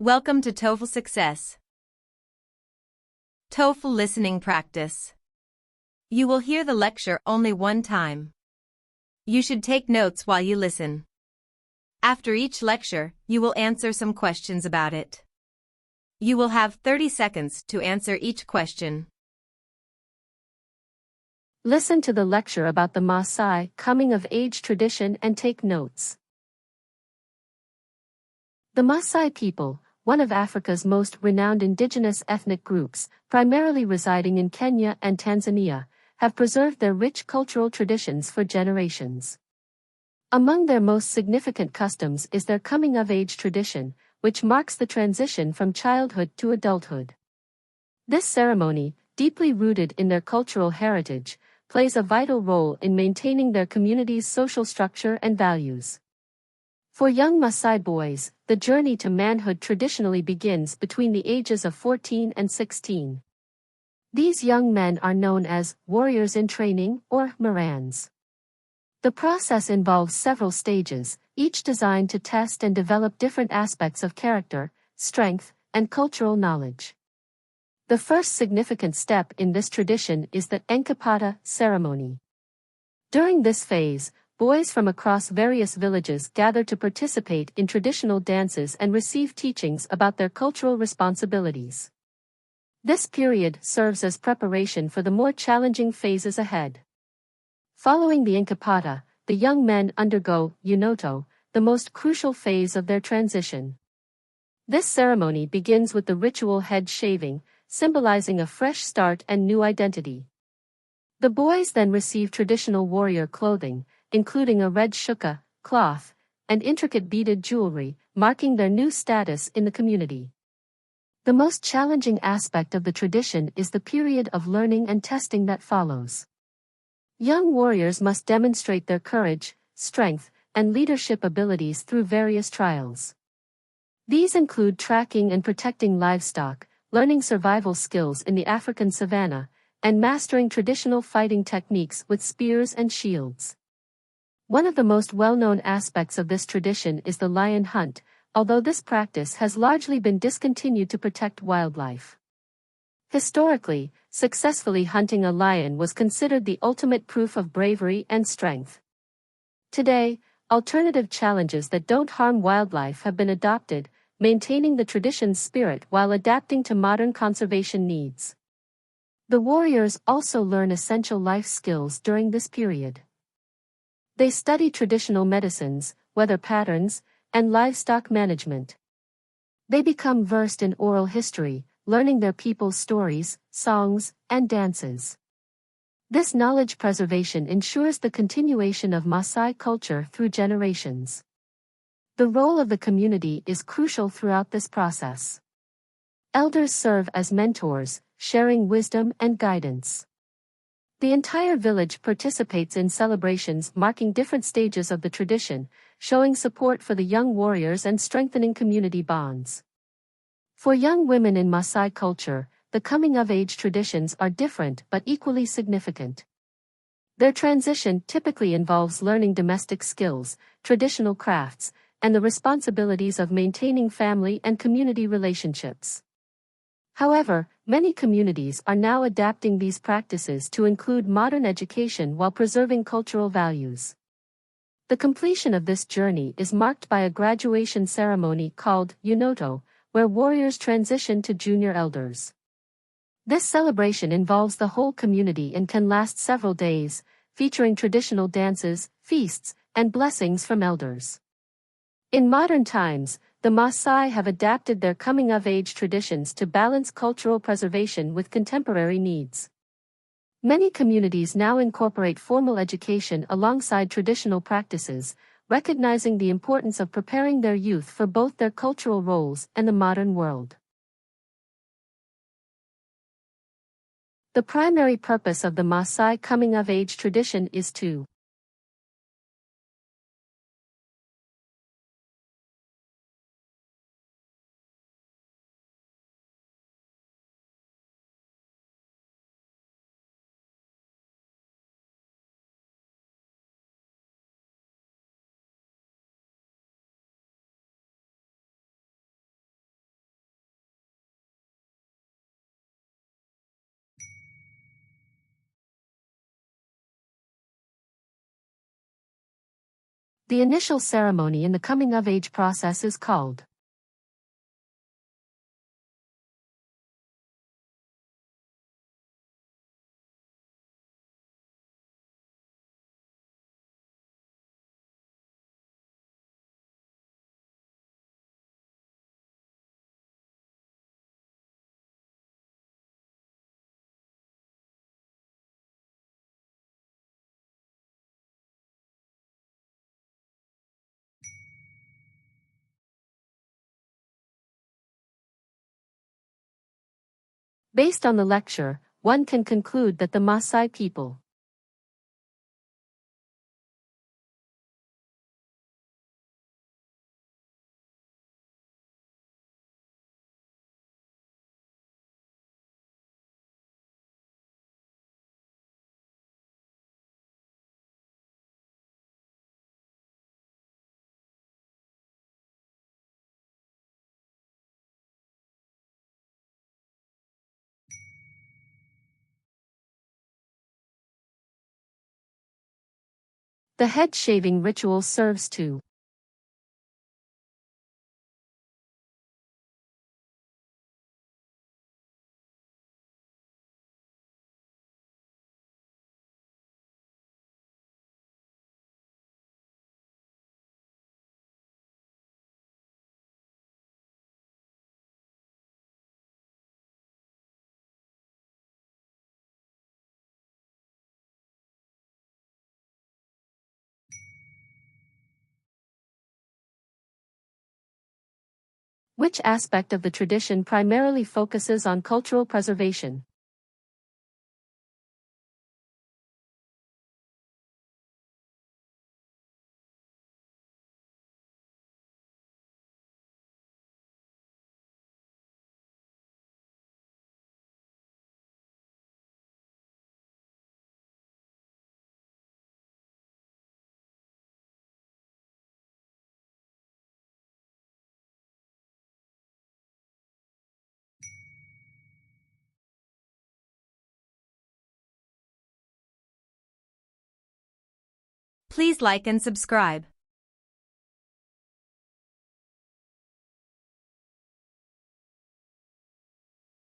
Welcome to TOEFL Success. TOEFL listening practice. You will hear the lecture only one time. You should take notes while you listen. After each lecture, you will answer some questions about it. You will have 30 seconds to answer each question. Listen to the lecture about the Maasai coming-of-age tradition and take notes. The Maasai people, one of Africa's most renowned indigenous ethnic groups, primarily residing in Kenya and Tanzania, have preserved their rich cultural traditions for generations. Among their most significant customs is their coming-of-age tradition, which marks the transition from childhood to adulthood. This ceremony, deeply rooted in their cultural heritage, plays a vital role in maintaining their community's social structure and values. For young Maasai boys, the journey to manhood traditionally begins between the ages of 14 and 16. These young men are known as warriors in training or Morans. The process involves several stages, each designed to test and develop different aspects of character, strength, and cultural knowledge. The first significant step in this tradition is the Enkapata ceremony. During this phase, boys from across various villages gather to participate in traditional dances and receive teachings about their cultural responsibilities. This period serves as preparation for the more challenging phases ahead. Following the Enkapata, the young men undergo Unoto, the most crucial phase of their transition. This ceremony begins with the ritual head shaving, symbolizing a fresh start and new identity. The boys then receive traditional warrior clothing, including a red shuka, cloth, and intricate beaded jewelry, marking their new status in the community. The most challenging aspect of the tradition is the period of learning and testing that follows. Young warriors must demonstrate their courage, strength, and leadership abilities through various trials. These include tracking and protecting livestock, learning survival skills in the African savanna, and mastering traditional fighting techniques with spears and shields. One of the most well-known aspects of this tradition is the lion hunt, although this practice has largely been discontinued to protect wildlife. Historically, successfully hunting a lion was considered the ultimate proof of bravery and strength. Today, alternative challenges that don't harm wildlife have been adopted, maintaining the tradition's spirit while adapting to modern conservation needs. The warriors also learn essential life skills during this period. They study traditional medicines, weather patterns, and livestock management. They become versed in oral history, learning their people's stories, songs, and dances. This knowledge preservation ensures the continuation of Maasai culture through generations. The role of the community is crucial throughout this process. Elders serve as mentors, sharing wisdom and guidance. The entire village participates in celebrations marking different stages of the tradition, showing support for the young warriors and strengthening community bonds. For young women in Maasai culture, the coming-of-age traditions are different but equally significant. Their transition typically involves learning domestic skills, traditional crafts, and the responsibilities of maintaining family and community relationships. However, many communities are now adapting these practices to include modern education while preserving cultural values. The completion of this journey is marked by a graduation ceremony called Unoto, where warriors transition to junior elders. This celebration involves the whole community and can last several days, featuring traditional dances, feasts, and blessings from elders. In modern times, the Maasai have adapted their coming-of-age traditions to balance cultural preservation with contemporary needs. Many communities now incorporate formal education alongside traditional practices, recognizing the importance of preparing their youth for both their cultural roles and the modern world. The primary purpose of the Maasai coming-of-age tradition is to The initial ceremony in the coming-of-age process is called. Based on the lecture, one can conclude that the Maasai people The head shaving ritual serves to which aspect of the tradition primarily focuses on cultural preservation? Please like and subscribe.